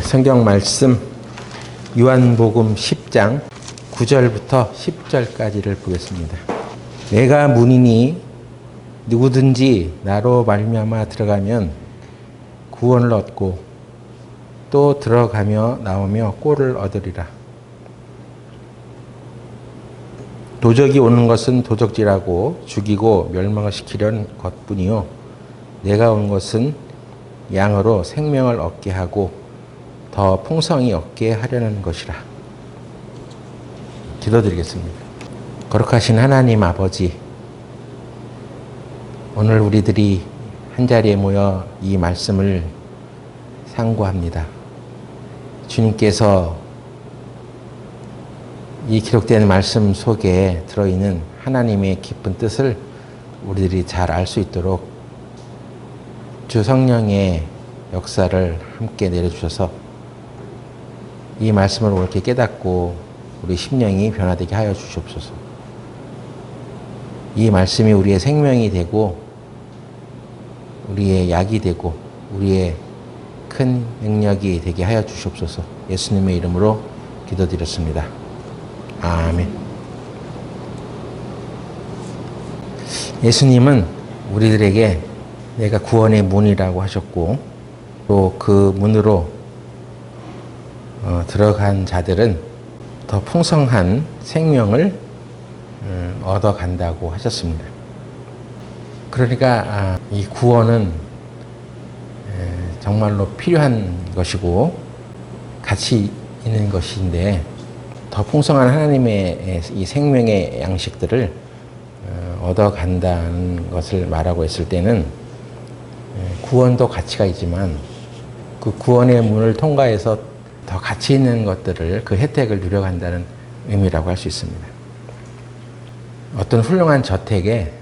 성경 말씀 요한복음 10장 9절부터 10절까지를 보겠습니다. 내가 문이니 누구든지 나로 말미암아 들어가면 구원을 얻고 또 들어가며 나오며 꼴을 얻으리라. 도적이 오는 것은 도적질하고 죽이고 멸망을 시키려는 것뿐이요 내가 온 것은 양으로 생명을 얻게 하고 더 풍성히 얻게 하려는 것이라. 기도드리겠습니다. 거룩하신 하나님 아버지, 오늘 우리들이 한자리에 모여 이 말씀을 상고합니다. 주님께서 이 기록된 말씀 속에 들어있는 하나님의 깊은 뜻을 우리들이 잘 알 수 있도록 주 성령의 역사를 함께 내려주셔서 이 말씀을 옳게 깨닫고 우리 심령이 변화되게 하여 주시옵소서. 이 말씀이 우리의 생명이 되고 우리의 약이 되고 우리의 큰 능력이 되게 하여 주시옵소서. 예수님의 이름으로 기도드렸습니다. 아멘. 예수님은 우리들에게 내가 구원의 문이라고 하셨고 또 그 문으로 들어간 자들은 더 풍성한 생명을 얻어간다고 하셨습니다. 그러니까 이 구원은 정말로 필요한 것이고 가치 있는 것인데 더 풍성한 하나님의 이 생명의 양식들을 얻어간다는 것을 말하고 있을 때는 구원도 가치가 있지만 그 구원의 문을 통과해서 더 가치 있는 것들을 그 혜택을 누려간다는 의미라고 할 수 있습니다. 어떤 훌륭한 저택에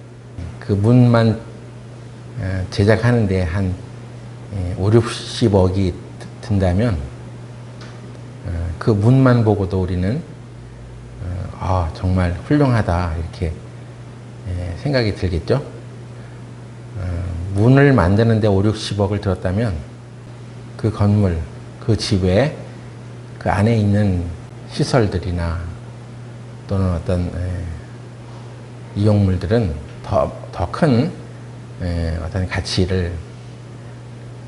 그 문만 제작하는데 한 5, 60억이 든다면 그 문만 보고도 우리는 정말 훌륭하다 이렇게 생각이 들겠죠. 문을 만드는데 5, 60억을 들었다면 그 건물, 그 집에 그 안에 있는 시설들이나 또는 어떤 이용물들은 더 큰 어떤 가치를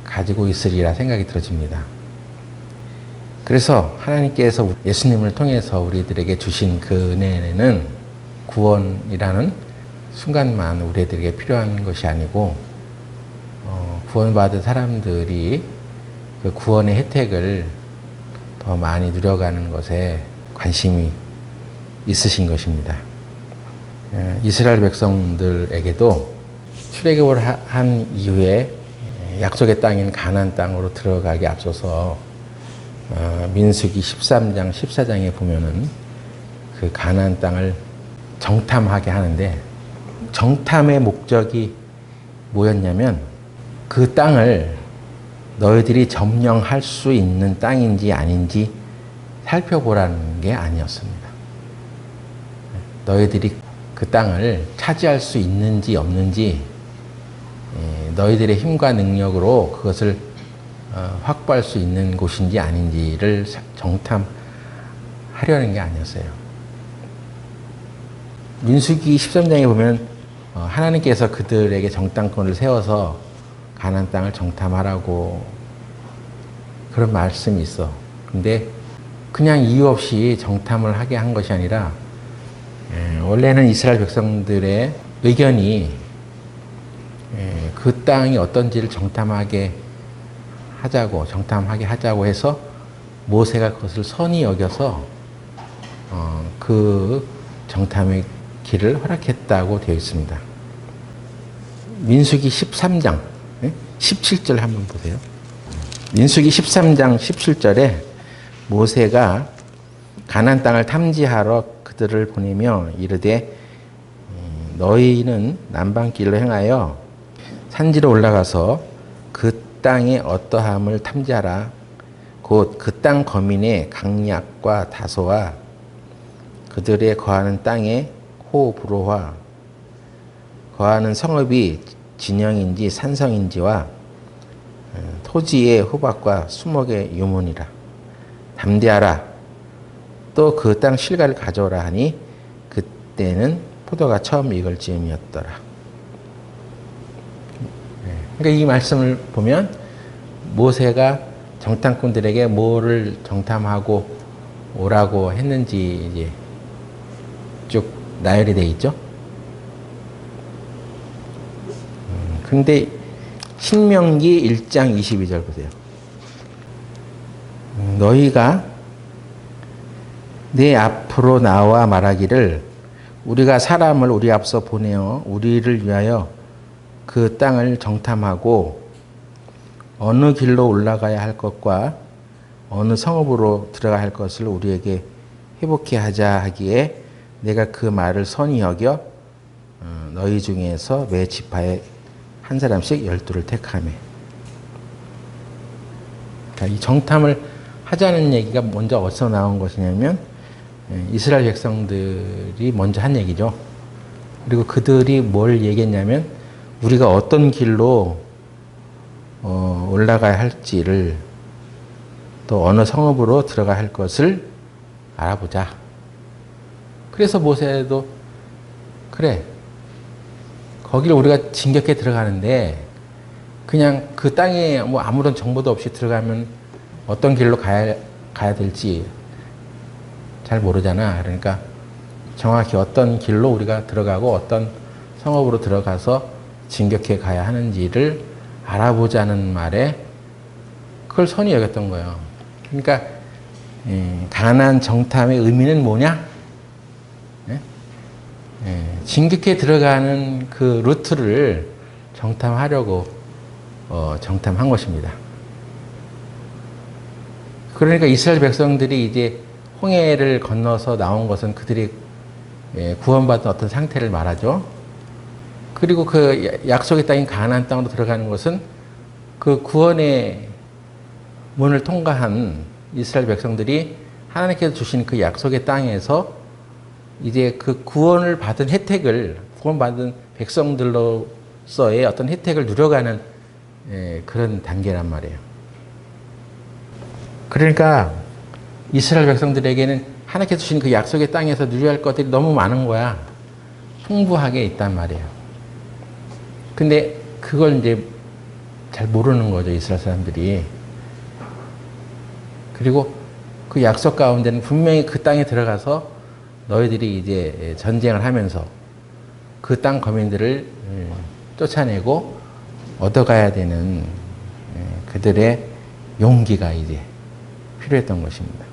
가지고 있으리라 생각이 들어집니다. 그래서 하나님께서 예수님을 통해서 우리들에게 주신 그 은혜는 구원이라는 순간만 우리들에게 필요한 것이 아니고 구원받은 사람들이 그 구원의 혜택을 더 많이 누려가는 것에 관심이 있으신 것입니다. 이스라엘 백성들에게도 출애굽을 한 이후에 약속의 땅인 가나안 땅으로 들어가기 앞서서 민수기 13장, 14장에 보면은 그 가나안 땅을 정탐하게 하는데 정탐의 목적이 뭐였냐면 그 땅을 너희들이 점령할 수 있는 땅인지 아닌지 살펴보라는 게 아니었습니다. 너희들이 그 땅을 차지할 수 있는지 없는지 너희들의 힘과 능력으로 그것을 확보할 수 있는 곳인지 아닌지를 정탐하려는 게 아니었어요. 민수기 13장에 보면 하나님께서 그들에게 정탐권을 세워서 가나안 땅을 정탐하라고 그런 말씀이 있어. 근데 그냥 이유 없이 정탐을 하게 한 것이 아니라 원래는 이스라엘 백성들의 의견이 그 땅이 어떤지를 정탐하게 하자고 해서 모세가 그것을 선히 여겨서 그 정탐의 길을 허락했다고 되어 있습니다. 민수기 13장 17절 한번 보세요. 민수기 13장 17절에 모세가 가나안 땅을 탐지하러 그들을 보내며 이르되 너희는 남방길로 행하여 산지로 올라가서 그 땅의 어떠함을 탐지하라. 곧 그 땅 거민의 강약과 다소와 그들의 거하는 땅의 호불호와 거하는 성읍이 진영인지 산성인지와 토지의 후박과 수목의 유문이라. 담대하라. 또 그 땅 실과를 가져오라 하니 그때는 포도가 처음 익을 즈음이었더라. 그러니까 이 말씀을 보면 모세가 정탐꾼들에게 뭐를 정탐하고 오라고 했는지 이제 쭉 나열이 돼 있죠. 근데 신명기 1장 22절 보세요. 너희가 내 앞으로 나와 말하기를 우리가 사람을 우리 앞서 보내어 우리를 위하여 그 땅을 정탐하고 어느 길로 올라가야 할 것과 어느 성읍으로 들어가야 할 것을 우리에게 회복해 하자 하기에 내가 그 말을 선히 여겨 너희 중에서 매 지파에 한 사람씩 12를 택하매. 그러니까 이 정탐을 하자는 얘기가 먼저 어디서 나온 것이냐면 이스라엘 백성들이 먼저 한 얘기죠. 그리고 그들이 뭘 얘기했냐면 우리가 어떤 길로 올라가야 할지를 또 어느 성읍으로 들어가야 할 것을 알아보자. 그래서 모세도 그래, 거기를 우리가 진격해 들어가는데 그냥 그 땅에 뭐 아무런 정보도 없이 들어가면 어떤 길로 가야 될지 잘 모르잖아. 그러니까 정확히 어떤 길로 우리가 들어가고 어떤 성읍으로 들어가서 진격해 가야 하는지를 알아보자는 말에 그걸 선히 여겼던 거예요. 그러니까 가나안 정탐의 의미는 뭐냐? 진격해 들어가는 그 루트를 정탐하려고 정탐한 것입니다. 그러니까 이스라엘 백성들이 이제 홍해를 건너서 나온 것은 그들이 구원받은 어떤 상태를 말하죠. 그리고 그 약속의 땅인 가나안 땅으로 들어가는 것은 그 구원의 문을 통과한 이스라엘 백성들이 하나님께서 주신 그 약속의 땅에서 이제 그 구원을 받은 혜택을, 구원받은 백성들로서의 어떤 혜택을 누려가는 그런 단계란 말이에요. 그러니까 이스라엘 백성들에게는 하나님께서 주신 그 약속의 땅에서 누려야 할 것들이 너무 많은 거야. 풍부하게 있단 말이에요. 근데 그걸 이제 잘 모르는 거죠, 이스라엘 사람들이. 그리고 그 약속 가운데는 분명히 그 땅에 들어가서 너희들이 이제 전쟁을 하면서 그 땅 거민들을 쫓아내고 얻어가야 되는 그들의 용기가 이제 필요했던 것입니다.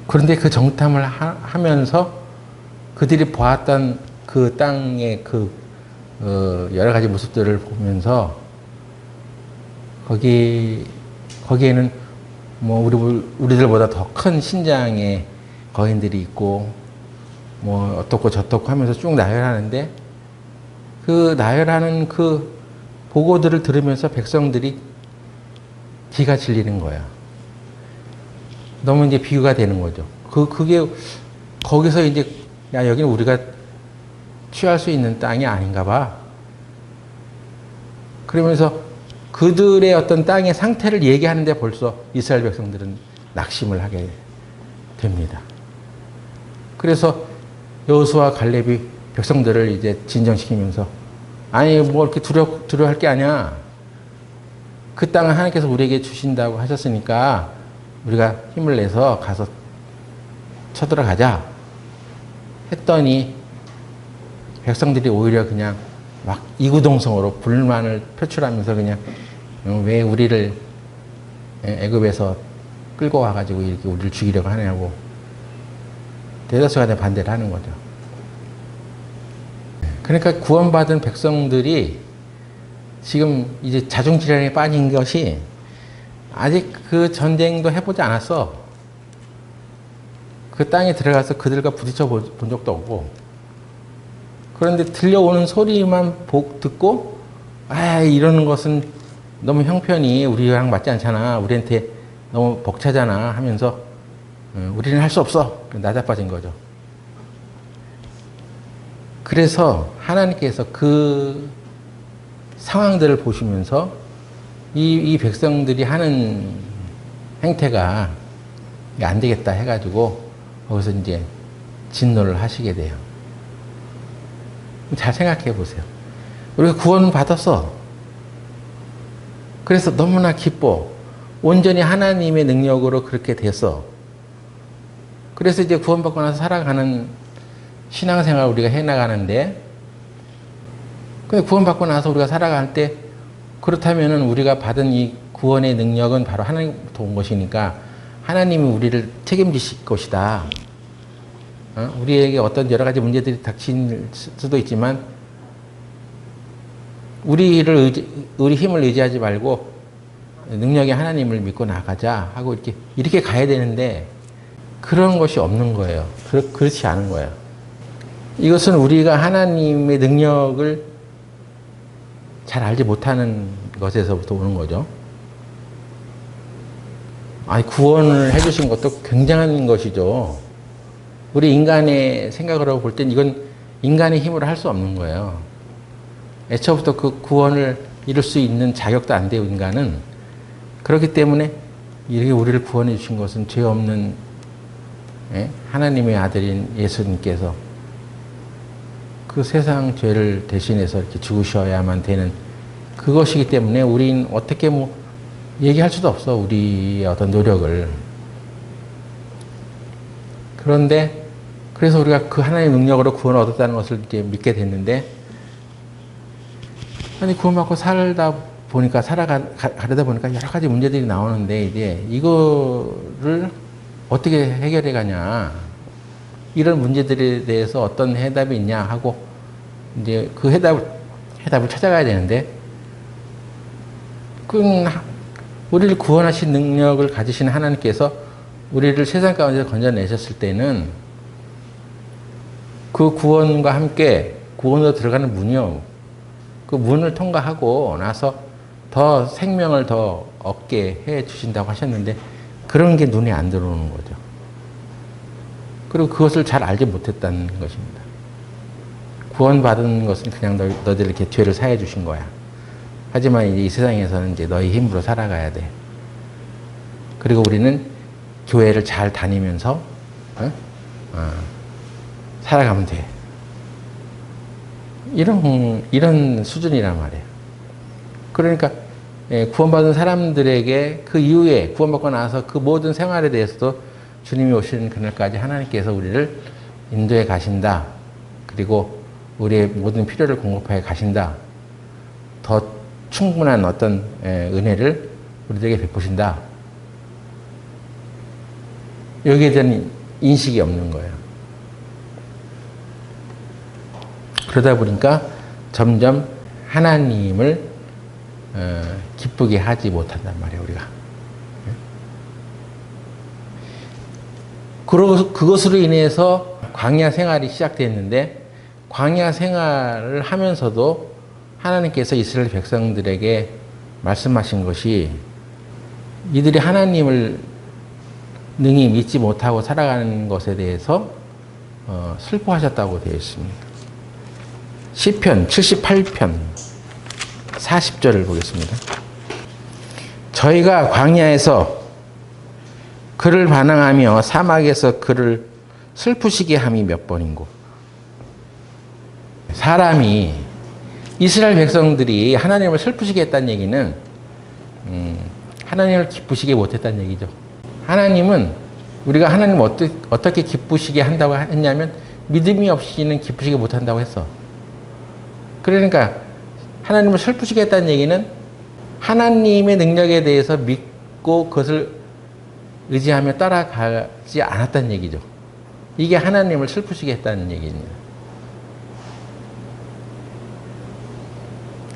그런데 그 정탐을 하면서 그들이 보았던 그 땅의 그 여러 가지 모습들을 보면서 거기에는 뭐 우리들보다 더 큰 신장의 거인들이 있고 뭐 어떻고 저떻고 하면서 쭉 나열하는데 그 나열하는 그 보고들을 들으면서 백성들이 기가 질리는 거예요. 너무 이제 비유가 되는 거죠. 그게 거기서 이제 야, 여기는 우리가 취할 수 있는 땅이 아닌가 봐. 그러면서 그들의 어떤 땅의 상태를 얘기하는데 벌써 이스라엘 백성들은 낙심을 하게 됩니다. 그래서 여호수아 갈렙이 백성들을 이제 진정시키면서 아니 뭐 이렇게 두려워할 게 아니야. 그 땅은 하나님께서 우리에게 주신다고 하셨으니까 우리가 힘을 내서 가서 쳐들어가자 했더니 백성들이 오히려 그냥 막 이구동성으로 불만을 표출하면서 그냥 왜 우리를 애굽에서 끌고 와가지고 이렇게 우리를 죽이려고 하냐고 대다수가 반대를 하는 거죠. 그러니까 구원받은 백성들이 지금 이제 자중질환에 빠진 것이 아직 그 전쟁도 해보지 않았어. 그 땅에 들어가서 그들과 부딪혀 본 적도 없고. 그런데 들려오는 소리만 듣고, 아, 이러는 것은 너무 형편이 우리랑 맞지 않잖아. 우리한테 너무 벅차잖아. 하면서, 우리는 할 수 없어. 나자빠진 거죠. 그래서 하나님께서 그 상황들을 보시면서 이 백성들이 하는 행태가 안 되겠다 해가지고 거기서 이제 진노를 하시게 돼요. 잘 생각해 보세요. 우리가 구원 받았어. 그래서 너무나 기뻐. 온전히 하나님의 능력으로 그렇게 됐어. 그래서 이제 구원받고 나서 살아가는 신앙생활 우리가 해나가는데, 근데 구원받고 나서 우리가 살아갈 때, 그렇다면은 우리가 받은 이 구원의 능력은 바로 하나님부터 온 것이니까 하나님이 우리를 책임지실 것이다. 우리에게 어떤 여러 가지 문제들이 닥칠 수도 있지만 우리 힘을 의지하지 말고 능력의 하나님을 믿고 나가자 하고 이렇게 가야 되는데 그런 것이 없는 거예요. 그렇지 않은 거예요. 이것은 우리가 하나님의 능력을 잘 알지 못하는 것에서부터 오는 거죠. 구원을 해주신 것도 굉장한 것이죠. 우리 인간의 생각으로 볼 땐 이건 인간의 힘으로 할 수 없는 거예요. 애초부터 그 구원을 이룰 수 있는 자격도 안 돼요, 인간은. 그렇기 때문에 이렇게 우리를 구원해 주신 것은 죄 없는 하나님의 아들인 예수님께서 그 세상 죄를 대신해서 이렇게 죽으셔야만 되는 그것이기 때문에 우리는 어떻게 얘기할 수도 없어, 우리의 어떤 노력을. 그런데 그래서 우리가 그 하나님의 능력으로 구원을 얻었다는 것을 이제 믿게 됐는데, 구원받고 가려다 보니까 여러 가지 문제들이 나오는데, 이제 이거를 어떻게 해결해 가냐, 이런 문제들에 대해서 어떤 해답이 있냐 하고, 이제 그 해답을 찾아가야 되는데, 우리를 구원하신 능력을 가지신 하나님께서 우리를 세상 가운데서 건져내셨을 때는 그 구원과 함께 구원으로 들어가는 문이요. 그 문을 통과하고 나서 더 생명을 더 얻게 해 주신다고 하셨는데 그런 게 눈에 안 들어오는 거죠. 그리고 그것을 잘 알지 못했다는 것입니다. 구원받은 것은 그냥 너희들 이렇게 죄를 사해 주신 거야. 하지만 이제 이 세상에서는 이제 너희 힘으로 살아가야 돼. 그리고 우리는 교회를 잘 다니면서 살아가면 돼. 이런 수준이란 말이에요. 그러니까 구원받은 사람들에게 그 이후에 구원받고 나서 그 모든 생활에 대해서도 주님이 오시는 그날까지 하나님께서 우리를 인도해 가신다. 그리고 우리의 모든 필요를 공급해 가신다. 더 충분한 어떤 은혜를 우리들에게 베푸신다. 여기에 대한 인식이 없는 거예요. 그러다 보니까 점점 하나님을 기쁘게 하지 못한단 말이에요, 우리가. 그것으로 인해서 광야 생활이 시작됐는데, 광야 생활을 하면서도 하나님께서 이스라엘 백성들에게 말씀하신 것이 이들이 하나님을 능히 믿지 못하고 살아가는 것에 대해서 슬퍼하셨다고 되어 있습니다. 시편 78편 40절을 보겠습니다. 저희가 광야에서 그를 반항하며 사막에서 그를 슬프시게 함이 몇 번인고. 사람이 이스라엘 백성들이 하나님을 슬프시게 했다는 얘기는 하나님을 기쁘시게 못했다는 얘기죠. 하나님은 우리가 하나님을 어떻게 기쁘시게 한다고 했냐면 믿음이 없이는 기쁘시게 못한다고 했어. 그러니까 하나님을 슬프시게 했다는 얘기는 하나님의 능력에 대해서 믿고 그것을 의지하며 따라가지 않았다는 얘기죠. 이게 하나님을 슬프시게 했다는 얘기입니다.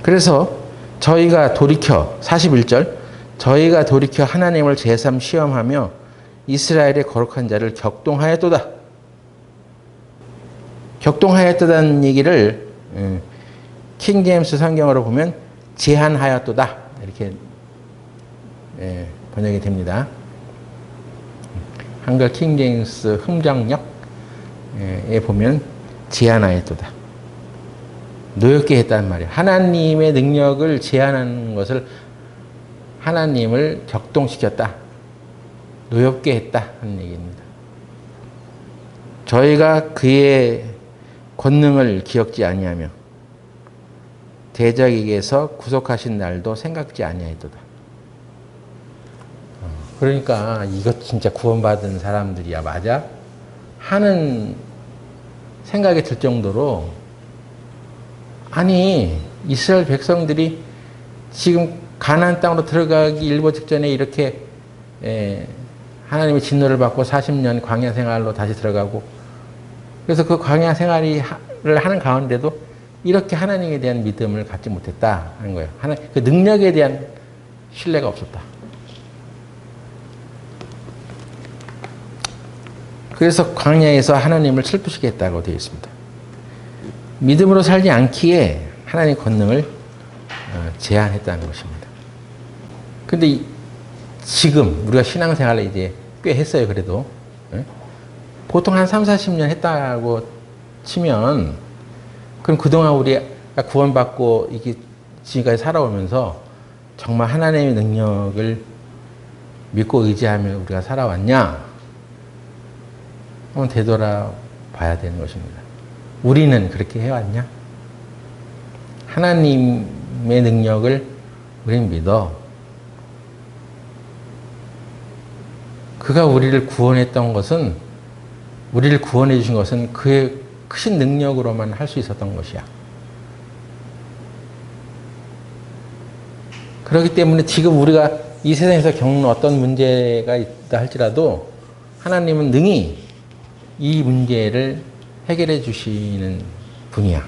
그래서 저희가 돌이켜 41절 저희가 돌이켜 하나님을 제삼 시험하며 이스라엘의 거룩한 자를 격동하였도다. 격동하였다는 얘기를 킹제임스 성경으로 보면 제한하였도다 이렇게 번역이 됩니다. 한글 킹제임스 흥정역에 보면 제한하였도다. 노엽게 했단 말이에요. 하나님의 능력을 제한하는 것을 하나님을 격동시켰다. 노엽게 했다 하는 얘기입니다. 저희가 그의 권능을 기억지 아니하며 대적에게서 구속하신 날도 생각지 아니하였도다. 그러니까 이것 진짜 구원받은 사람들이야 맞아? 하는 생각이 들 정도로, 아니 이스라엘 백성들이 지금 가나안 땅으로 들어가기 일보 직전에 이렇게 하나님의 진노를 받고 40년 광야 생활로 다시 들어가고, 그래서 그 광야 생활을 하는 가운데도 이렇게 하나님에 대한 믿음을 갖지 못했다 하는 거예요. 그 능력에 대한 신뢰가 없었다. 그래서 광야에서 하나님을 슬프시게 했다고 되어 있습니다. 믿음으로 살지 않기에 하나님의 권능을 제한했다는 것입니다. 근데 지금 우리가 신앙생활을 이제 꽤 했어요. 그래도 보통 한 3, 40년 했다고 치면, 그럼 그동안 우리가 구원받고 이게 지금까지 살아오면서 정말 하나님의 능력을 믿고 의지하며 우리가 살아왔냐? 한번 되돌아봐야 되는 것입니다. 우리는 그렇게 해왔냐? 하나님의 능력을 우리는 믿어. 그가 우리를 구원했던 것은, 우리를 구원해 주신 것은 그의 크신 능력으로만 할 수 있었던 것이야. 그렇기 때문에 지금 우리가 이 세상에서 겪는 어떤 문제가 있다 할지라도 하나님은 능히 이 문제를 해결해 주시는 분이야.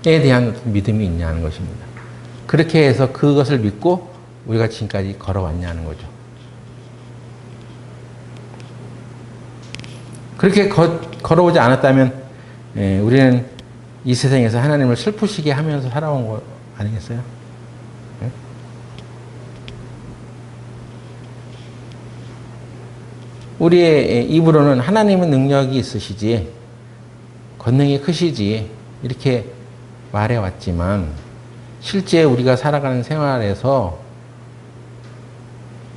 에 대한 믿음이 있냐는 것입니다. 그렇게 해서 그것을 믿고 우리가 지금까지 걸어왔냐는 거죠. 그렇게 걸어오지 않았다면 우리는 이 세상에서 하나님을 슬프시게 하면서 살아온 거 아니겠어요? 우리의 입으로는 하나님은 능력이 있으시지, 권능이 크시지 이렇게 말해왔지만, 실제 우리가 살아가는 생활에서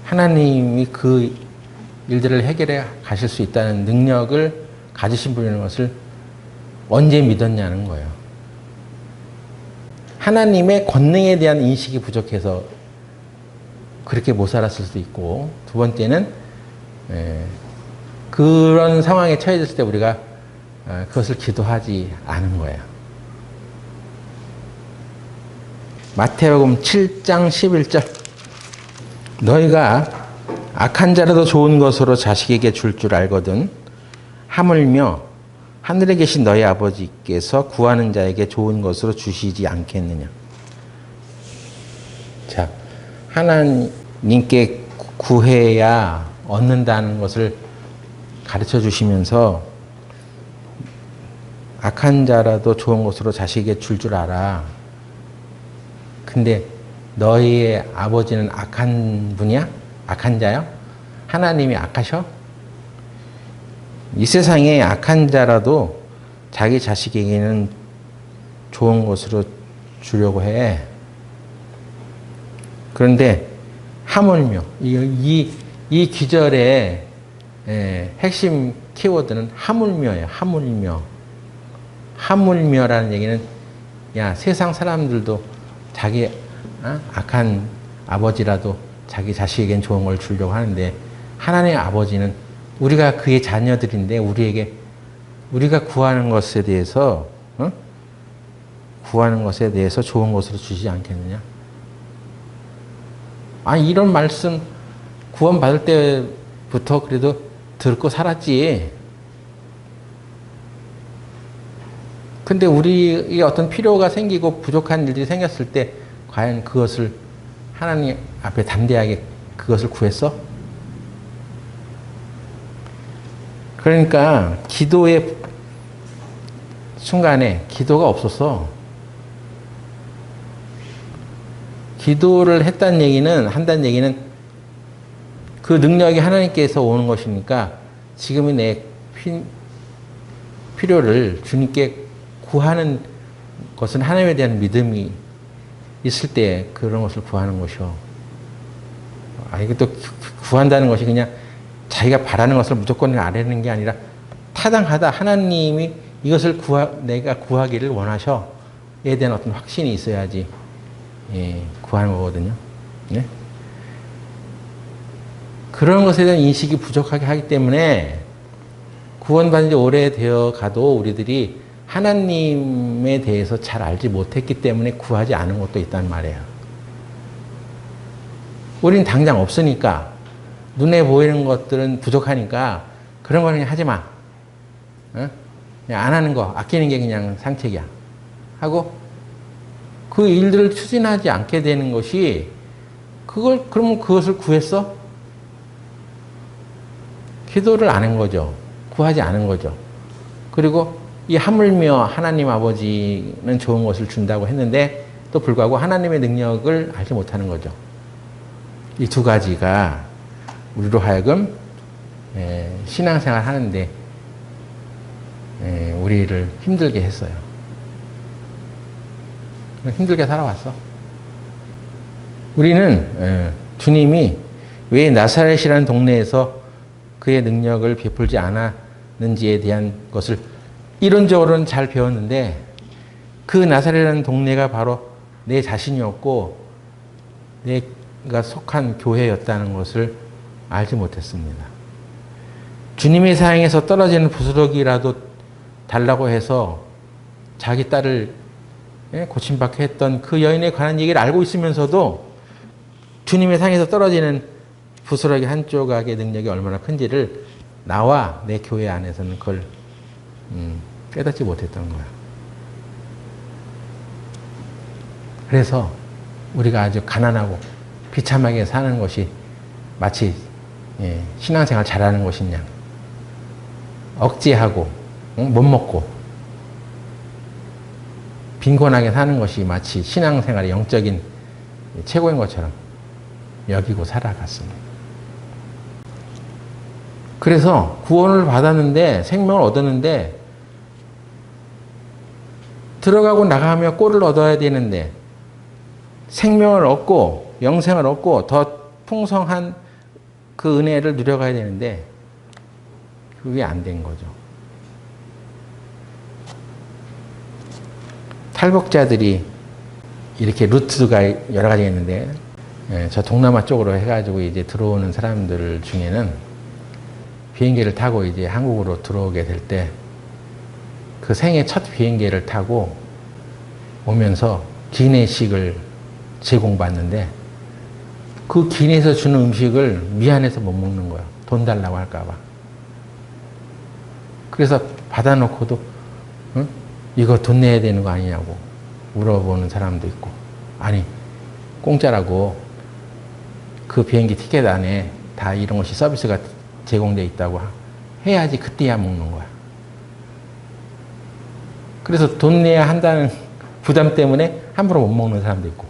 하나님이 그 일들을 해결해 가실 수 있다는 능력을 가지신 분이라는 것을 언제 믿었냐는 거예요. 하나님의 권능에 대한 인식이 부족해서 그렇게 못 살았을 수도 있고, 두 번째는 그런 상황에 처해졌을 때 우리가 그것을 기도하지 않은 거예요. 마태복음 7장 11절, 너희가 악한 자라도 좋은 것으로 자식에게 줄 줄 알거든 하물며 하늘에 계신 너희 아버지께서 구하는 자에게 좋은 것으로 주시지 않겠느냐. 자, 하나님께 구해야 얻는다는 것을 가르쳐 주시면서 악한 자라도 좋은 것으로 자식에게 줄 줄 알아. 근데 너희의 아버지는 악한 분이야? 악한 자야? 하나님이 악하셔? 이 세상에 악한 자라도 자기 자식에게는 좋은 것으로 주려고 해. 그런데 하물며 이 기절의 핵심 키워드는 하물며예요. 하물며. 하물며라는 얘기는, 야, 세상 사람들도 자기 악한 아버지라도 자기 자식에겐 좋은 걸 주려고 하는데, 하나님의 아버지는 우리가 그의 자녀들인데 우리에게, 우리가 구하는 것에 대해서 구하는 것에 대해서 좋은 것으로 주시지 않겠느냐. 아니, 이런 말씀 구원받을 때부터 그래도 듣고 살았지. 근데 우리의 어떤 필요가 생기고 부족한 일들이 생겼을 때 과연 그것을 하나님 앞에 담대하게 그것을 구했어? 그러니까 기도의 순간에 기도가 없었어. 기도를 한다는 얘기는 그 능력이 하나님께서 오는 것이니까 지금의 내 필요를 주님께 구하는 것은 하나님에 대한 믿음이 있을 때 그런 것을 구하는 것이요. 이게 또 구한다는 것이 그냥 자기가 바라는 것을 무조건 아뢰는 게 아니라 타당하다. 하나님이 이것을 내가 구하기를 원하셔에 대한 어떤 확신이 있어야지 구하는 거거든요. 네? 그런 것에 대한 인식이 부족하게 하기 때문에 구원받은 지 오래되어 가도 우리들이 하나님에 대해서 잘 알지 못했기 때문에 구하지 않은 것도 있단 말이에요. 우리는 당장 없으니까, 눈에 보이는 것들은 부족하니까 그런 거는 그냥 하지 마. 그냥 안 하는 거, 아끼는 게 그냥 상책이야. 하고 그 일들을 추진하지 않게 되는 것이 그러면 그것을 구했어? 기도를 안 한 거죠. 구하지 않은 거죠. 그리고 이 하물며 하나님 아버지는 좋은 것을 준다고 했는데 또 불구하고 하나님의 능력을 알지 못하는 거죠. 이 두 가지가 우리로 하여금 신앙생활 하는데 우리를 힘들게 했어요. 힘들게 살아왔어. 우리는 주님이 왜 나사렛이라는 동네에서 그의 능력을 베풀지 않았는지에 대한 것을 이론적으로는 잘 배웠는데 그 나사렛이라는 동네가 바로 내 자신이었고 내가 속한 교회였다는 것을 알지 못했습니다. 주님의 사랑에서 떨어지는 부스러기라도 달라고 해서 자기 딸을 고침받게 했던 그 여인에 관한 얘기를 알고 있으면서도 주님의 사랑에서 떨어지는 부스러기 한 조각의 능력이 얼마나 큰지를 나와 내 교회 안에서는 그걸 깨닫지 못했던 거야. 그래서 우리가 아주 가난하고 비참하게 사는 것이 마치 신앙생활 잘하는 것이냐. 억제하고 못 먹고 빈곤하게 사는 것이 마치 신앙생활의 영적인 최고인 것처럼 여기고 살아갔습니다. 그래서 구원을 받았는데 생명을 얻었는데 들어가고 나가며 꼴을 얻어야 되는데 생명을 얻고 영생을 얻고 더 풍성한 그 은혜를 누려가야 되는데 그게 안 된 거죠. 탈북자들이 이렇게 루트가 여러 가지가 있는데 저 동남아 쪽으로 해가지고 이제 들어오는 사람들 중에는 비행기를 타고 이제 한국으로 들어오게 될 때 그 생애 첫 비행기를 타고 오면서 기내식을 제공받는데 그 기내에서 주는 음식을 미안해서 못 먹는 거야. 돈 달라고 할까봐. 그래서 받아놓고도 이거 돈 내야 되는 거 아니냐고 물어보는 사람도 있고 아니 공짜라고 그 비행기 티켓 안에 다 이런 것이 서비스가 제공되어 있다고 해야지 그때야 먹는 거야. 그래서 돈 내야 한다는 부담 때문에 함부로 못 먹는 사람도 있고.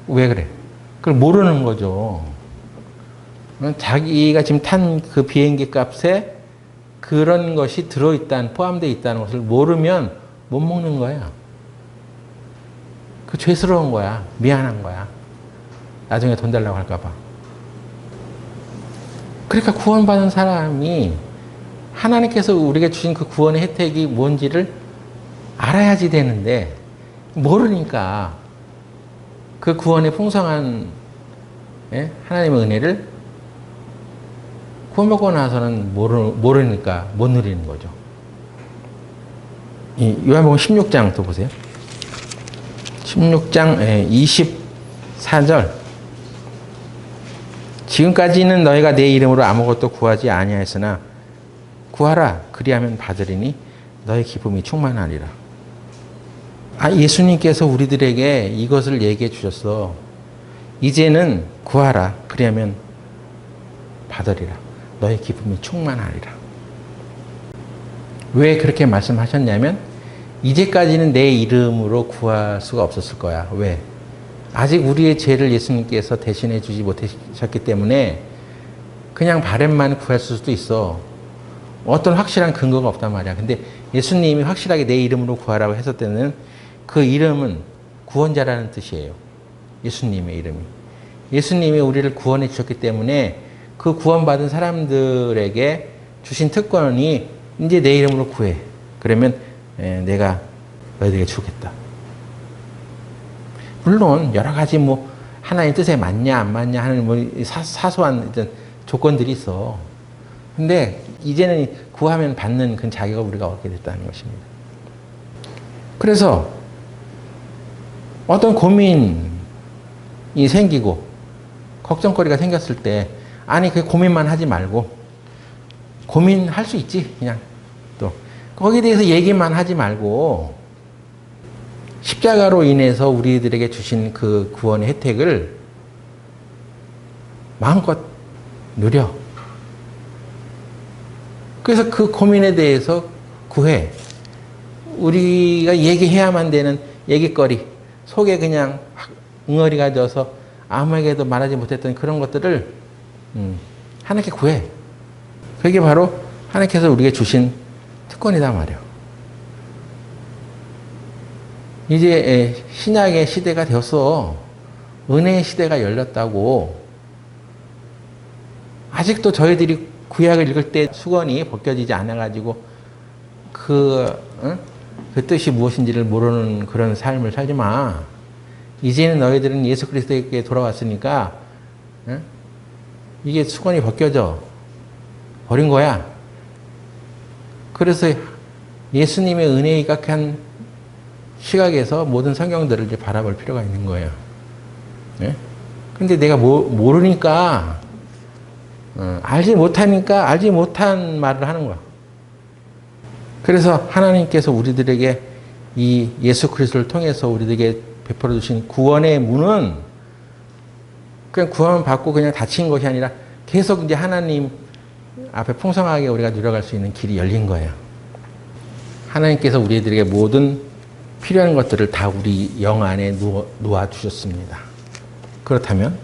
왜 그래? 그걸 모르는 거죠. 자기가 지금 탄 그 비행기 값에 그런 것이 들어있다는, 포함되어 있다는 것을 모르면 못 먹는 거야. 그 죄스러운 거야. 미안한 거야. 나중에 돈 달라고 할까봐. 그러니까 구원받은 사람이 하나님께서 우리에게 주신 그 구원의 혜택이 뭔지를 알아야지 되는데 모르니까 그 구원의 풍성한 하나님의 은혜를 구원받고 나서는 모르니까 못 누리는 거죠. 요한복음 16장 또 보세요. 16장 24절 지금까지는 너희가 내 이름으로 아무것도 구하지 아니하였으나 구하라 그리하면 받으리니 너의 기쁨이 충만하리라. 예수님께서 우리들에게 이것을 얘기해 주셨어. 이제는 구하라 그리하면 받으리라. 너의 기쁨이 충만하리라. 왜 그렇게 말씀하셨냐면 이제까지는 내 이름으로 구할 수가 없었을 거야. 왜? 아직 우리의 죄를 예수님께서 대신해 주지 못하셨기 때문에 그냥 바램만 구했을 수도 있어. 어떤 확실한 근거가 없단 말이야. 근데 예수님이 확실하게 내 이름으로 구하라고 했을 때는 그 이름은 구원자라는 뜻이에요. 예수님의 이름이. 예수님이 우리를 구원해 주셨기 때문에 그 구원받은 사람들에게 주신 특권이 이제 내 이름으로 구해. 그러면 내가 너희들에게 주겠다. 물론 여러 가지 뭐 하나님 뜻에 맞냐 안 맞냐 하는 뭐 사소한 조건들이 있어. 근데 이제는 구하면 받는 그 자격을 우리가 얻게 됐다는 것입니다. 그래서 어떤 고민이 생기고 걱정거리가 생겼을 때 아니 그 고민만 하지 말고 고민할 수 있지 그냥 또 거기에 대해서 얘기만 하지 말고 십자가로 인해서 우리들에게 주신 그 구원의 혜택을 마음껏 누려. 그래서 그 고민에 대해서 구해. 우리가 얘기해야만 되는 얘기거리, 속에 그냥 응어리가 져서 아무에게도 말하지 못했던 그런 것들을 하나님께 구해. 그게 바로 하나님께서 우리에게 주신 특권이다 말이에요. 이제 신약의 시대가 되었어. 은혜의 시대가 열렸다고. 아직도 저희들이 구약을 읽을 때 수건이 벗겨지지 않아가지고 그 뜻이 무엇인지를 모르는 그런 삶을 살지 마. 이제는 너희들은 예수 그리스도에게 돌아왔으니까 이게 수건이 벗겨져 버린 거야. 그래서 예수님의 은혜에 입각한 시각에서 모든 성경들을 이제 바라볼 필요가 있는 거예요. 근데 내가 모르니까 알지 못하니까 알지 못한 말을 하는 거야. 그래서 하나님께서 우리들에게 이 예수 그리스도를 통해서 우리들에게 베풀어 주신 구원의 문은 그냥 구원 받고 그냥 닫힌 것이 아니라 계속 이제 하나님 앞에 풍성하게 우리가 누려갈 수 있는 길이 열린 거예요. 하나님께서 우리들에게 모든 필요한 것들을 다 우리 영 안에 놓아 주셨습니다. 그렇다면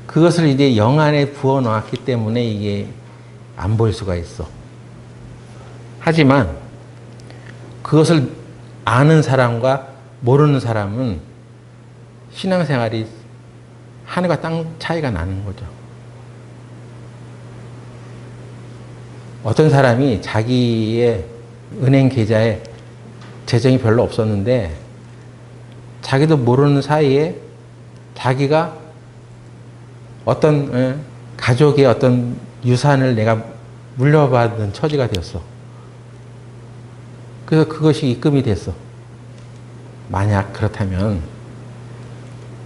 그것을 이제 영 안에 부어 놓았기 때문에 이게 안 보일 수가 있어. 하지만 그것을 아는 사람과 모르는 사람은 신앙생활이 하늘과 땅 차이가 나는 거죠. 어떤 사람이 자기의 은행 계좌에 재정이 별로 없었는데 자기도 모르는 사이에 자기가 어떤 가족의 어떤 유산을 내가 물려받은 처지가 되었어. 그래서 그것이 입금이 됐어. 만약 그렇다면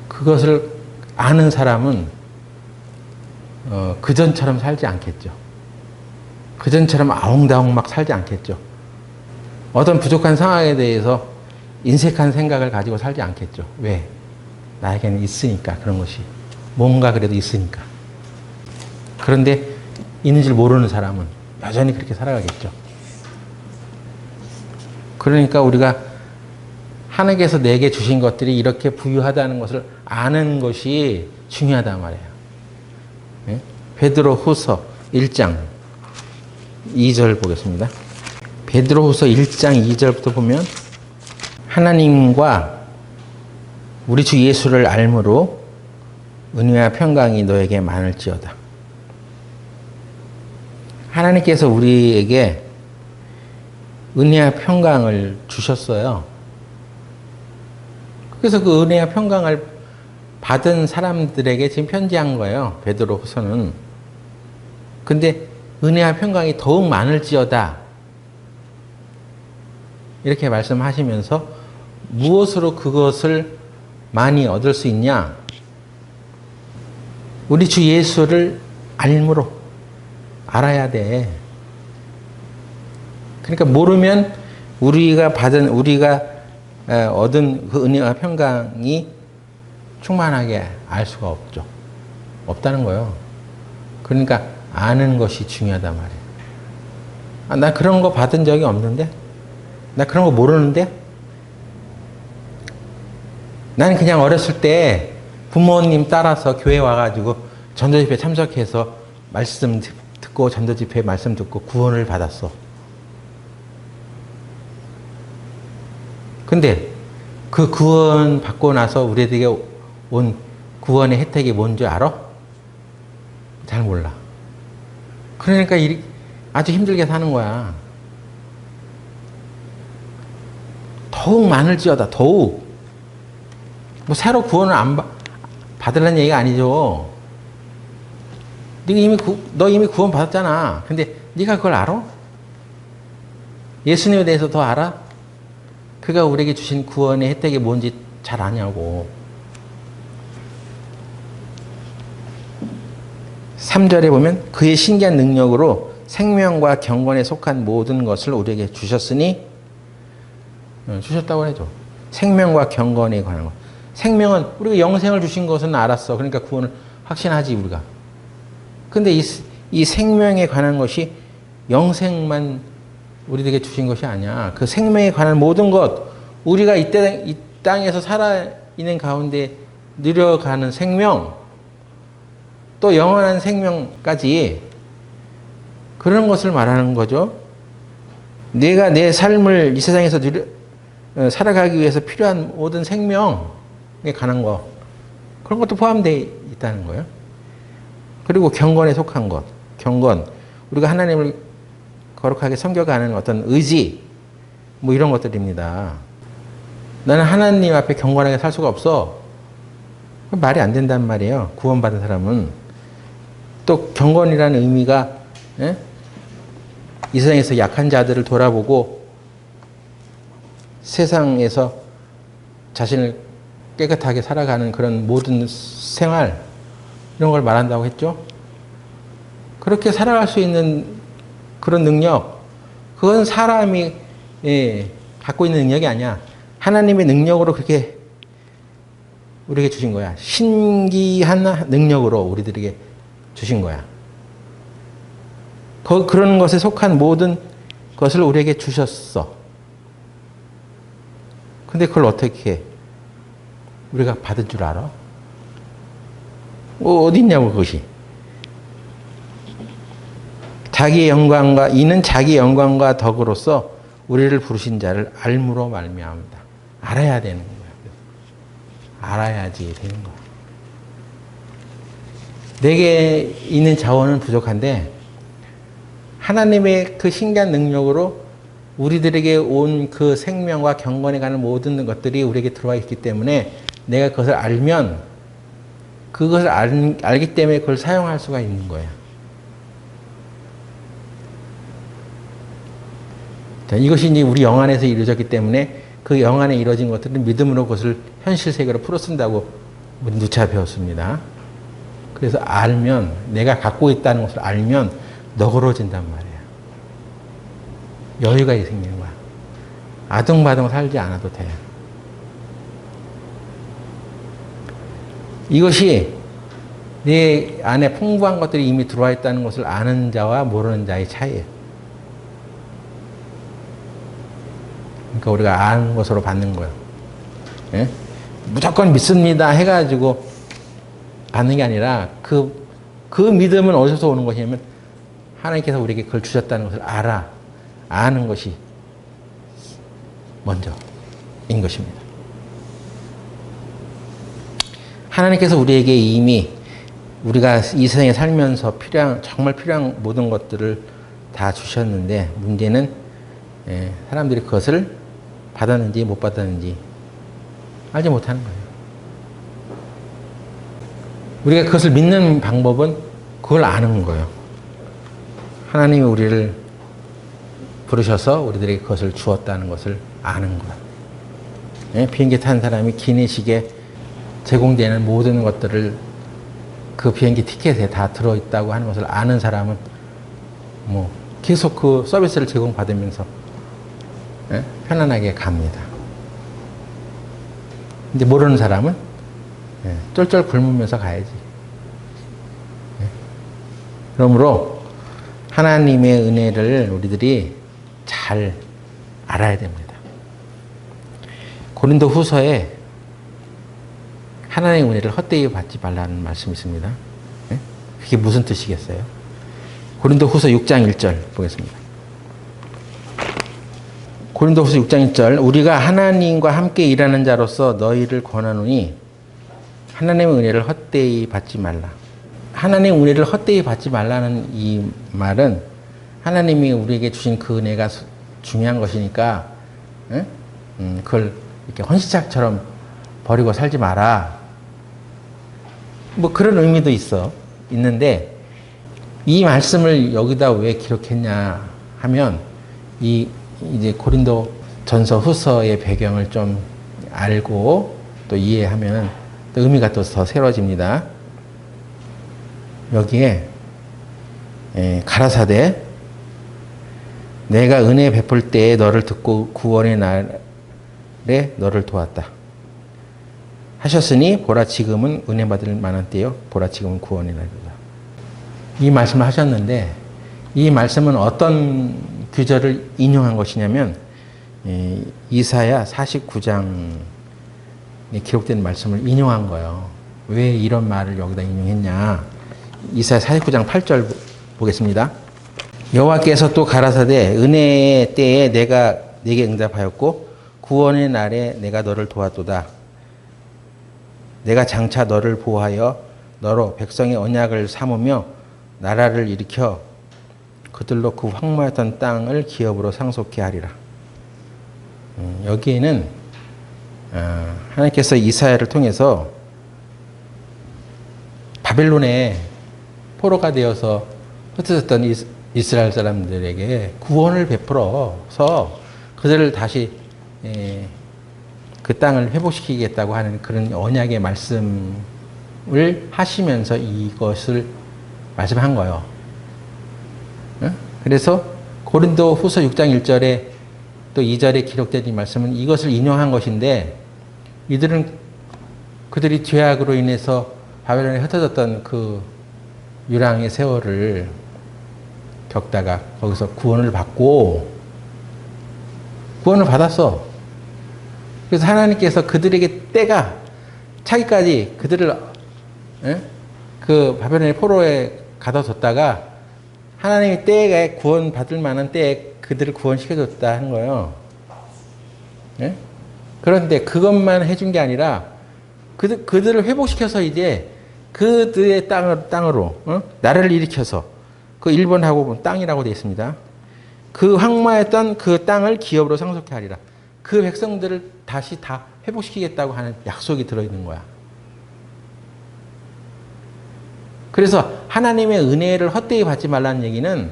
그것을 아는 사람은 그전처럼 살지 않겠죠. 그전처럼 아웅다웅 막 살지 않겠죠. 어떤 부족한 상황에 대해서 인색한 생각을 가지고 살지 않겠죠. 왜? 나에게는 있으니까 그런 것이. 뭔가 그래도 있으니까. 그런데 있는 줄 모르는 사람은 여전히 그렇게 살아가겠죠. 그러니까 우리가 하나님께서 내게 주신 것들이 이렇게 부유하다는 것을 아는 것이 중요하단 말이에요. 네? 베드로후서 1장 2절 보겠습니다. 베드로후서 1장 2절부터 보면 하나님과 우리 주 예수를 알므로 은혜와 평강이 너에게 많을지어다. 하나님께서 우리에게 은혜와 평강을 주셨어요. 그래서 그 은혜와 평강을 받은 사람들에게 지금 편지한 거예요. 베드로후서는. 근데 은혜와 평강이 더욱 많을지어다. 이렇게 말씀하시면서 무엇으로 그것을 많이 얻을 수 있냐? 우리 주 예수를 알므로 알아야 돼. 그러니까 모르면 우리가 얻은 그 은혜와 평강이 충만하게 알 수가 없죠. 없다는 거예요. 그러니까 아는 것이 중요하단 말이에요. 나 그런 거 받은 적이 없는데? 나 그런 거 모르는데? 나는 그냥 어렸을 때 부모님 따라서 교회 와가지고 전도집회 참석해서 말씀 듣고 전도집회 말씀 듣고 구원을 받았어. 근데 그 구원 받고 나서 우리에게 온 구원의 혜택이 뭔지 알아? 잘 몰라. 그러니까 아주 힘들게 사는 거야. 더욱 많을지어다. 더욱. 뭐 새로 구원을 안 받으려는 얘기가 아니죠. 너 이미 구원 받았잖아. 근데 네가 그걸 알아? 예수님에 대해서 더 알아? 그가 우리에게 주신 구원의 혜택이 뭔지 잘 아냐고. 3절에 보면 그의 신기한 능력으로 생명과 경건에 속한 모든 것을 우리에게 주셨으니 주셨다고 해줘. 생명과 경건에 관한 것. 생명은 우리가 영생을 주신 것은 알았어. 그러니까 구원을 확신하지 우리가. 근데 이 생명에 관한 것이 영생만 우리에게 주신 것이 아니야. 그 생명에 관한 모든 것, 우리가 이 땅에서 살아있는 가운데 누려가는 생명, 또 영원한 생명까지 그런 것을 말하는 거죠. 내가 내 삶을 이 세상에서 살아가기 위해서 필요한 모든 생명에 관한 것, 그런 것도 포함되어 있다는 거예요. 그리고 경건에 속한 것, 경건, 우리가 하나님을 거룩하게 섬겨가는 어떤 의지, 뭐 이런 것들입니다. 나는 하나님 앞에 경건하게 살 수가 없어. 말이 안 된단 말이에요. 구원받은 사람은. 또 경건이라는 의미가 이 세상에서 약한 자들을 돌아보고 세상에서 자신을 깨끗하게 살아가는 그런 모든 생활, 이런 걸 말한다고 했죠. 그렇게 살아갈 수 있는 그런 능력, 그건 사람이 갖고 있는 능력이 아니야. 하나님의 능력으로 그렇게 우리에게 주신 거야. 신기한 능력으로 우리들에게 주신 거야. 그런 것에 속한 모든 것을 우리에게 주셨어. 근데 그걸 어떻게 우리가 받을 줄 알아? 어디 있냐고, 그것이. 이는 자기 영광과 덕으로서 우리를 부르신 자를 알므로 말미암다. 알아야 되는 거야. 알아야지 되는 거야. 내게 있는 자원은 부족한데 하나님의 그 신기한 능력으로 우리들에게 온 그 생명과 경건에 관한 모든 것들이 우리에게 들어와 있기 때문에 내가 그것을 알면 그것을 알기 때문에 그걸 사용할 수가 있는 거야. 자, 이것이 이제 우리 영 안에서 이루어졌기 때문에 그 영 안에 이루어진 것들은 믿음으로 그것을 현실 세계로 풀어 쓴다고 누차 배웠습니다. 그래서 알면, 내가 갖고 있다는 것을 알면 너그러진단 말이에요. 여유가 생기는 거야. 아둥바둥 살지 않아도 돼. 이것이 내 안에 풍부한 것들이 이미 들어와 있다는 것을 아는 자와 모르는 자의 차이예요. 그러니까 우리가 아는 것으로 받는 거예요. 예? 무조건 믿습니다 해가지고 받는 게 아니라 그 믿음은 어디서 오는 것이냐면 하나님께서 우리에게 그걸 주셨다는 것을 아는 것이 먼저인 것입니다. 하나님께서 우리에게 이미 우리가 이 세상에 살면서 정말 필요한 모든 것들을 다 주셨는데 문제는 사람들이 그것을 받았는지 못 받았는지 알지 못하는 거예요. 우리가 그것을 믿는 방법은 그걸 아는 거예요. 하나님이 우리를 부르셔서 우리들에게 그것을 주었다는 것을 아는 거예요. 비행기 탄 사람이 기내식에 제공되는 모든 것들을 그 비행기 티켓에 다 들어있다고 하는 것을 아는 사람은 뭐 계속 그 서비스를 제공받으면서 편안하게 갑니다. 근데 모르는 사람은 쫄쫄 굶으면서 가야지. 그러므로 하나님의 은혜를 우리들이 잘 알아야 됩니다. 고린도 후서에 하나님의 은혜를 헛되이 받지 말라는 말씀이 있습니다. 그게 무슨 뜻이겠어요? 고린도 후서 6장 1절 보겠습니다. 고린도 후서 6장 1절 우리가 하나님과 함께 일하는 자로서 너희를 권하노니 하나님의 은혜를 헛되이 받지 말라. 하나님의 은혜를 헛되이 받지 말라는 이 말은 하나님이 우리에게 주신 그 은혜가 중요한 것이니까 그걸 이렇게 헌시짝처럼 버리고 살지 마라. 뭐 그런 의미도 있는데 이 말씀을 여기다 왜 기록했냐 하면 이제 고린도 전서 후서의 배경을 좀 알고 또 이해하면 또 의미가 또 더 새로워집니다. 여기에 가라사대 내가 은혜 베풀 때에 너를 듣고 구원의 날에 너를 도왔다 하셨으니 보라 지금은 은혜 받을 만한 때요 보라 지금은 구원의 날이다. 이 말씀을 하셨는데 이 말씀은 어떤 규절을 인용한 것이냐면 이사야 49장에 기록된 말씀을 인용한 거예요. 왜 이런 말을 여기다 인용했냐. 이사야 49장 8절 보겠습니다. 여호와께서 또 가라사대 은혜의 때에 내가 네게 응답하였고 구원의 날에 내가 너를 도왔도다. 내가 장차 너를 보호하여 너로 백성의 언약을 삼으며 나라를 일으켜 그들로 그 황무했던 땅을 기업으로 상속케 하리라. 여기에는 하나님께서 이사야를 통해서 바벨론의 포로가 되어서 흩어졌던 이스라엘 사람들에게 구원을 베풀어서 그들을 다시 그 땅을 회복시키겠다고 하는 그런 언약의 말씀을 하시면서 이것을 말씀한 거예요. 그래서 고린도 후서 6장 1절에 또 2절에 기록된 이 말씀은 이것을 인용한 것인데 그들이 죄악으로 인해서 바벨론에 흩어졌던 그 유랑의 세월을 겪다가 거기서 구원을 받았어. 그래서 하나님께서 그들에게 때가 차기까지 그들을 그 바벨론의 포로에 가둬뒀다가 하나님의 때에 구원받을 만한 때에 그들을 구원시켜줬다 하는 거예요. 그런데 그것만 해준 게 아니라 그들을 회복시켜서 이제 그들의 땅으로 나라를 일으켜서 그 일본하고 보면 땅이라고 되어 있습니다. 그 황무했던 그 땅을 기업으로 상속케 하리라. 그 백성들을 다시 다 회복시키겠다고 하는 약속이 들어있는 거야. 그래서 하나님의 은혜를 헛되이 받지 말라는 얘기는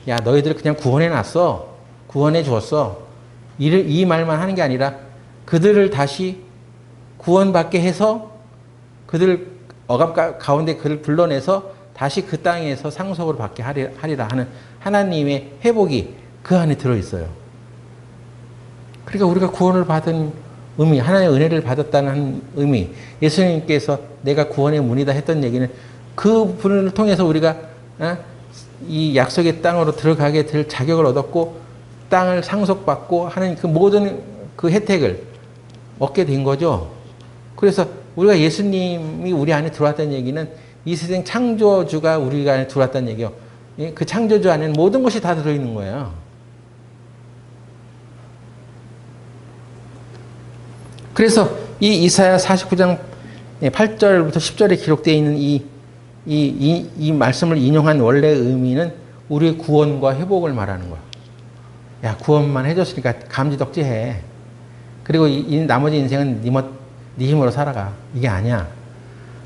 야 너희들 그냥 구원해놨어. 구원해 주었어. 이 말만 하는 게 아니라 그들을 다시 구원받게 해서 그들 억압 가운데 그를 불러내서 다시 그 땅에서 상속을 받게 하리라 하는 하나님의 회복이 그 안에 들어있어요. 그러니까 우리가 구원을 받은 의미, 하나님의 은혜를 받았다는 의미, 예수님께서 내가 구원의 문이다 했던 얘기는 그 분을 통해서 우리가 이 약속의 땅으로 들어가게 될 자격을 얻었고 땅을 상속받고 하는 그 모든 그 혜택을 얻게 된 거죠. 그래서 우리가 예수님이 우리 안에 들어왔다는 얘기는 이 세상 창조주가 우리 안에 들어왔다는 얘기요. 그 창조주 안에는 모든 것이 다 들어있는 거예요. 그래서 이 이사야 49장 8절부터 10절에 기록되어 있는 이 말씀을 인용한 원래 의미는 우리의 구원과 회복을 말하는 거야. 야, 구원만 해줬으니까 감지덕지해. 그리고 이 나머지 인생은 네 힘으로 살아가. 이게 아니야.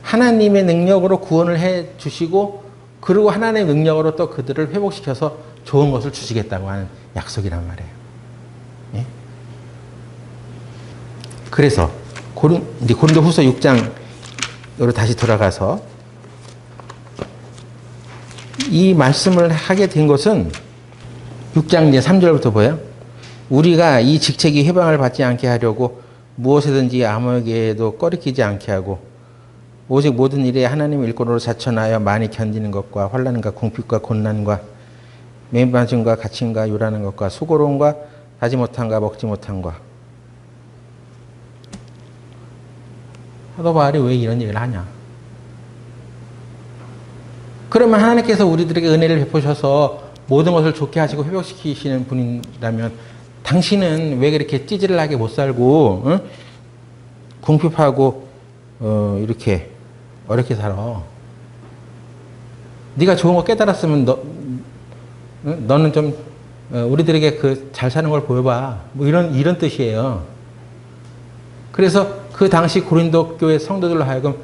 하나님의 능력으로 구원을 해 주시고 그리고 하나님의 능력으로 또 그들을 회복시켜서 좋은 것을 주시겠다고 하는 약속이란 말이에요. 예? 그래서 고린도 후서 6장으로 다시 돌아가서 이 말씀을 하게 된 것은 6장 이제 3절부터 보여요. 우리가 이 직책이 해방을 받지 않게 하려고 무엇이든지 아무에게도 꺼리끼지 않게 하고 오직 모든 일에 하나님의 일꾼으로 자천하여 많이 견디는 것과 환난과 궁핍과 곤난과 매맞음과 갇힘과 요란한 것과 수고로움과 하지 못한과 먹지 못한과. 사도 바울이 왜 이런 얘기를 하냐? 그러면 하나님께서 우리들에게 은혜를 베푸셔서 모든 것을 좋게 하시고 회복시키시는 분이라면 당신은 왜 그렇게 찌질하게 못 살고 궁핍하고 이렇게 어렵게 살아. 네가 좋은 거 깨달았으면 너는 좀 우리들에게 그 잘 사는 걸 보여봐. 뭐 이런 뜻이에요. 그래서 그 당시 고린도 교회 성도들로 하여금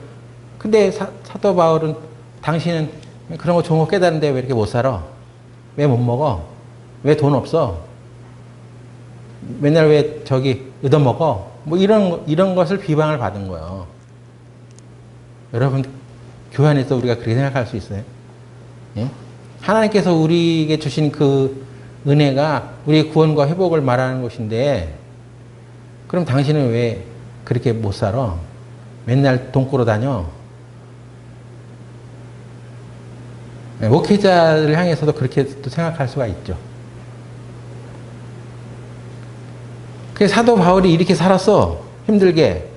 근데 사도 바울은 당신은 그런 거 좋은 거 깨달은데 왜 이렇게 못 살아? 왜 못 먹어? 왜 돈 없어? 맨날 왜 저기 얻어먹어? 뭐 이런 것을 비방을 받은 거예요. 여러분, 교회 안에서 우리가 그렇게 생각할 수 있어요? 예? 하나님께서 우리에게 주신 그 은혜가 우리의 구원과 회복을 말하는 것인데, 그럼 당신은 왜 그렇게 못 살아? 맨날 돈 꾸러 다녀? 예, 목회자를 향해서도 그렇게 또 생각할 수가 있죠. 그래서 사도 바울이 이렇게 살았어. 힘들게.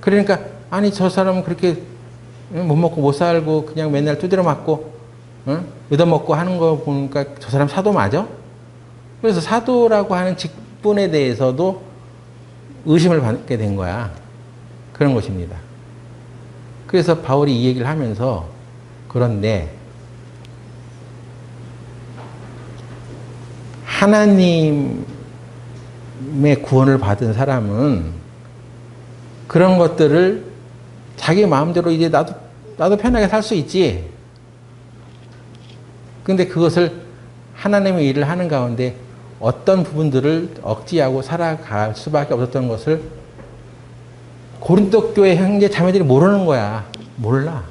그러니까, 아니, 저 사람은 그렇게 못 먹고 못 살고 그냥 맨날 두드려 맞고, 얻어먹고 하는 거 보니까 저 사람 사도 맞아? 그래서 사도라고 하는 직분에 대해서도 의심을 받게 된 거야. 그런 것입니다. 그래서 바울이 이 얘기를 하면서, 그런데 하나님의 구원을 받은 사람은 그런 것들을 자기 마음대로 이제 나도 편하게 살 수 있지. 근데 그것을 하나님의 일을 하는 가운데 어떤 부분들을 억지하고 살아갈 수밖에 없었던 것을 고린도 교회 형제 자매들이 모르는 거야. 몰라.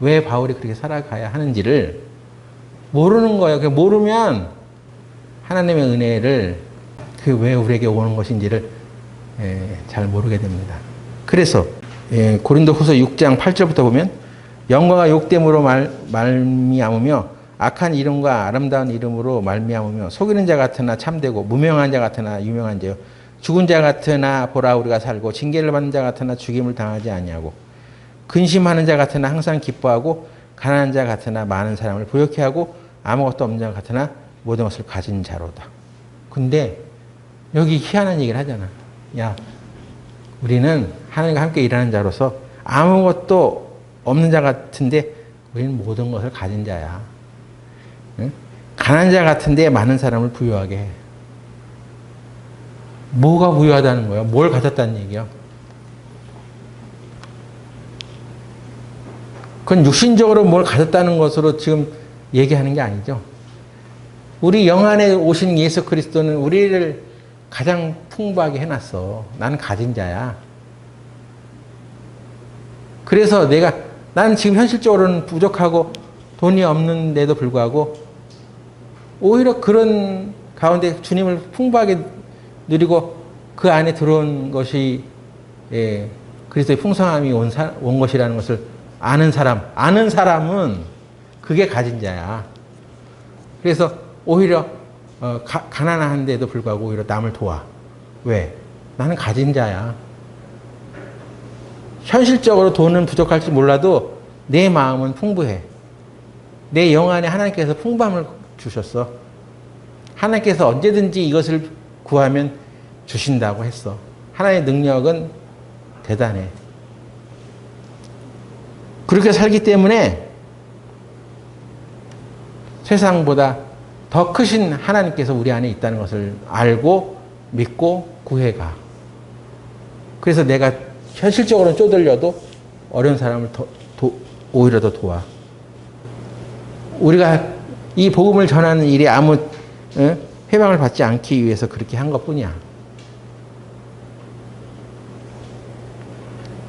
왜 바울이 그렇게 살아가야 하는지를 모르는 거예요. 모르면 하나님의 은혜를 그 왜 우리에게 오는 것인지를 잘 모르게 됩니다. 그래서 고린도 후서 6장 8절부터 보면 영광과 욕됨으로 말미암으며 악한 이름과 아름다운 이름으로 말미암으며 속이는 자 같으나 참되고 무명한 자 같으나 유명한 자요 죽은 자 같으나 보라 우리가 살고 징계를 받는 자 같으나 죽임을 당하지 아니하고 근심하는 자 같으나 항상 기뻐하고 가난한 자 같으나 많은 사람을 부욕해 하고 아무것도 없는 자 같으나 모든 것을 가진 자로다. 근데 여기 희한한 얘기를 하잖아. 야, 우리는 하나님과 함께 일하는 자로서 아무것도 없는 자 같은데 우리는 모든 것을 가진 자야. 응? 가난한 자 같은데 많은 사람을 부유하게 해. 뭐가 부유하다는 거야? 뭘 가졌다는 얘기야? 그건 육신적으로 뭘 가졌다는 것으로 지금 얘기하는 게 아니죠. 우리 영 안에 오신 예수 그리스도는 우리를 가장 풍부하게 해놨어. 나는 가진 자야. 그래서 나는 지금 현실적으로는 부족하고 돈이 없는데도 불구하고 오히려 그런 가운데 주님을 풍부하게 누리고 그 안에 들어온 것이 그리스도의 풍성함이 온 것이라는 것을 아는 사람은 그게 가진 자야. 그래서 오히려 가난한데도 불구하고 오히려 남을 도와. 왜? 나는 가진 자야. 현실적으로 돈은 부족할지 몰라도 내 마음은 풍부해. 내 영 안에 하나님께서 풍부함을 주셨어. 하나님께서 언제든지 이것을 구하면 주신다고 했어. 하나님의 능력은 대단해. 그렇게 살기 때문에 세상보다 더 크신 하나님께서 우리 안에 있다는 것을 알고 믿고 구해가. 그래서 내가 현실적으로는 쪼들려도 어려운 사람을 오히려 더 도와. 우리가 이 복음을 전하는 일에 아무 회방을 받지 않기 위해서 그렇게 한 것뿐이야.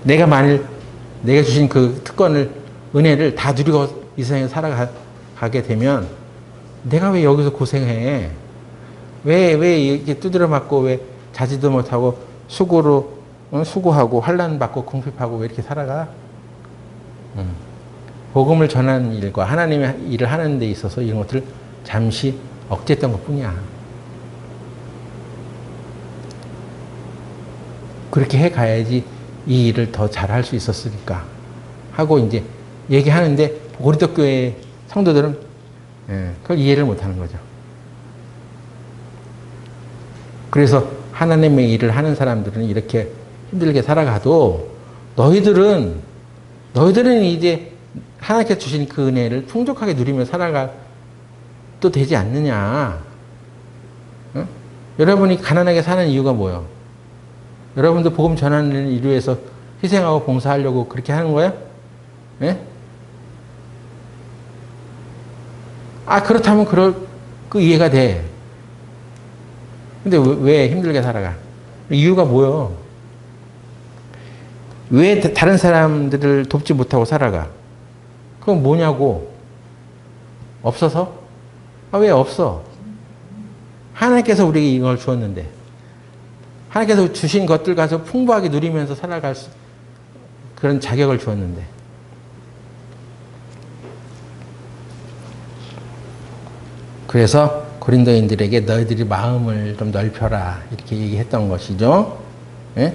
내가 만일 내가 주신 그 특권을 은혜를 다 누리고 이 세상에 살아가게 되면 내가 왜 여기서 고생해? 왜 이렇게 두드려 맞고 왜 자지도 못하고 수고하고 환난 받고 궁핍하고 왜 이렇게 살아가? 복음을 전하는 일과 하나님의 일을 하는 데 있어서 이런 것들을 잠시 억제했던 것뿐이야. 그렇게 해 가야지 이 일을 더 잘할 수 있었으니까 하고 이제 얘기하는데 고린도 교회 성도들은 그걸 이해를 못하는 거죠. 그래서 하나님의 일을 하는 사람들은 이렇게 힘들게 살아가도 너희들은 이제 하나님께서 주신 그 은혜를 풍족하게 누리며 살아가 또 되지 않느냐. 어? 여러분이 가난하게 사는 이유가 뭐예요? 여러분도 복음 전하는 일을 위해서 희생하고 봉사하려고 그렇게 하는 거야? 예? 그렇다면 그 이해가 돼. 근데 왜 힘들게 살아가? 이유가 뭐예요? 왜 다른 사람들을 돕지 못하고 살아가? 그건 뭐냐고? 없어서? 왜 없어? 하나님께서 우리에게 이걸 주었는데, 하나님께서 주신 것들 가서 풍부하게 누리면서 살아갈 그런 자격을 주었는데. 그래서 고린도인들에게 너희들이 마음을 좀 넓혀라 이렇게 얘기했던 것이죠. 예?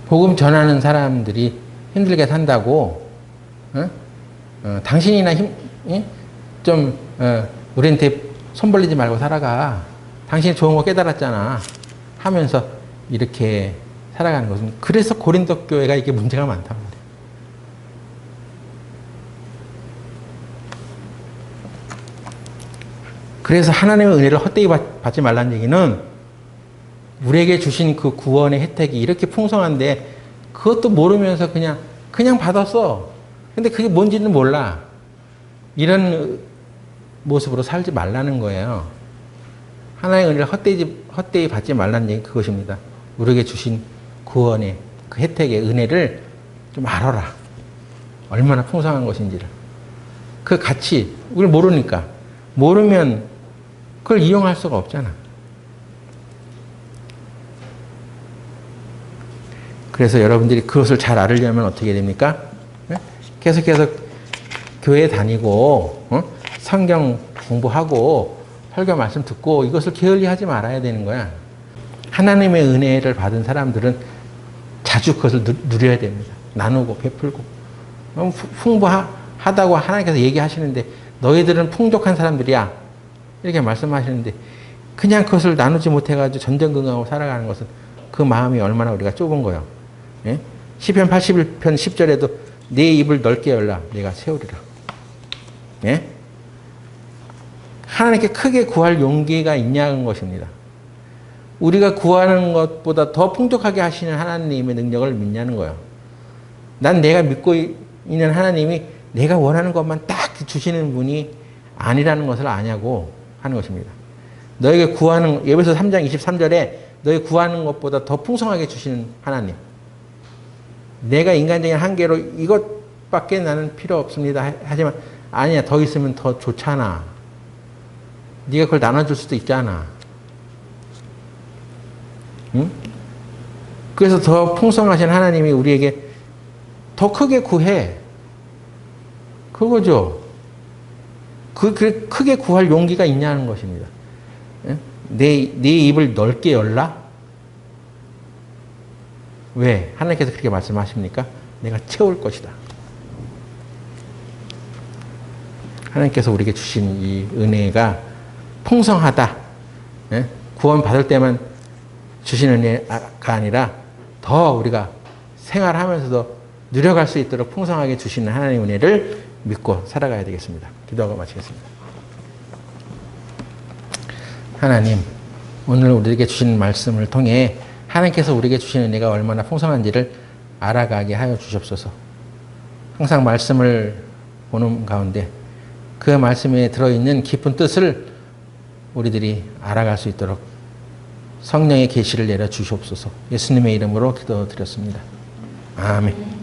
복음 전하는 사람들이 힘들게 산다고, 당신이나 우리한테 손 벌리지 말고 살아가. 당신이 좋은 거 깨달았잖아. 하면서 이렇게 살아가는 것은, 그래서 고린도 교회가 이게 문제가 많단 말이에요. 그래서 하나님의 은혜를 헛되이 받지 말라는 얘기는, 우리에게 주신 그 구원의 혜택이 이렇게 풍성한데 그것도 모르면서 그냥 받았어. 근데 그게 뭔지는 몰라. 이런 모습으로 살지 말라는 거예요. 하나님의 은혜를 헛되이 받지 말라는 얘기, 그것입니다. 우리에게 주신 구원의 그 혜택의 은혜를 좀 알아라. 얼마나 풍성한 것인지를. 그 가치, 우리를 모르니까. 모르면 그걸 이용할 수가 없잖아. 그래서 여러분들이 그것을 잘 알으려면 어떻게 됩니까? 계속해서 교회 다니고, 성경 공부하고, 설교 말씀 듣고, 이것을 게을리하지 말아야 되는 거야. 하나님의 은혜를 받은 사람들은 자주 그것을 누려야 됩니다. 나누고 베풀고. 풍부하다고 하나님께서 얘기하시는데, 너희들은 풍족한 사람들이야. 이렇게 말씀하시는데, 그냥 그것을 나누지 못해가지고 전전긍긍하고 살아가는 것은 그 마음이 얼마나 우리가 좁은 거예요. 예? 시편 81편 10절에도 내 입을 넓게 열라 내가 채우리라. 예? 하나님께 크게 구할 용기가 있냐는 것입니다. 우리가 구하는 것보다 더 풍족하게 하시는 하나님의 능력을 믿냐는 거예요. 난 내가 믿고 있는 하나님이 내가 원하는 것만 딱 주시는 분이 아니라는 것을 아냐고 하는 것입니다. 너에게 구하는, 에베소 3장 23절에 너희 구하는 것보다 더 풍성하게 주시는 하나님. 내가 인간적인 한계로 이것밖에 나는 필요 없습니다. 하지만 아니야, 더 있으면 더 좋잖아. 네가 그걸 나눠줄 수도 있잖아. 응? 그래서 더 풍성하신 하나님이 우리에게 더 크게 구해. 그거죠. 그 크게 구할 용기가 있냐는 것입니다. 내 입을 넓게 열라? 왜? 하나님께서 그렇게 말씀하십니까? 내가 채울 것이다. 하나님께서 우리에게 주신 이 은혜가 풍성하다. 구원 받을 때만 주신 은혜가 아니라 더 우리가 생활하면서도 누려갈 수 있도록 풍성하게 주시는 하나님의 은혜를 믿고 살아가야 되겠습니다. 기도하고 마치겠습니다. 하나님, 오늘 우리에게 주신 말씀을 통해 하나님께서 우리에게 주신 은혜가 얼마나 풍성한지를 알아가게 하여 주시옵소서. 항상 말씀을 보는 가운데 그 말씀에 들어있는 깊은 뜻을 우리들이 알아갈 수 있도록 성령의 계시를 내려 주시옵소서. 예수님의 이름으로 기도드렸습니다. 아멘.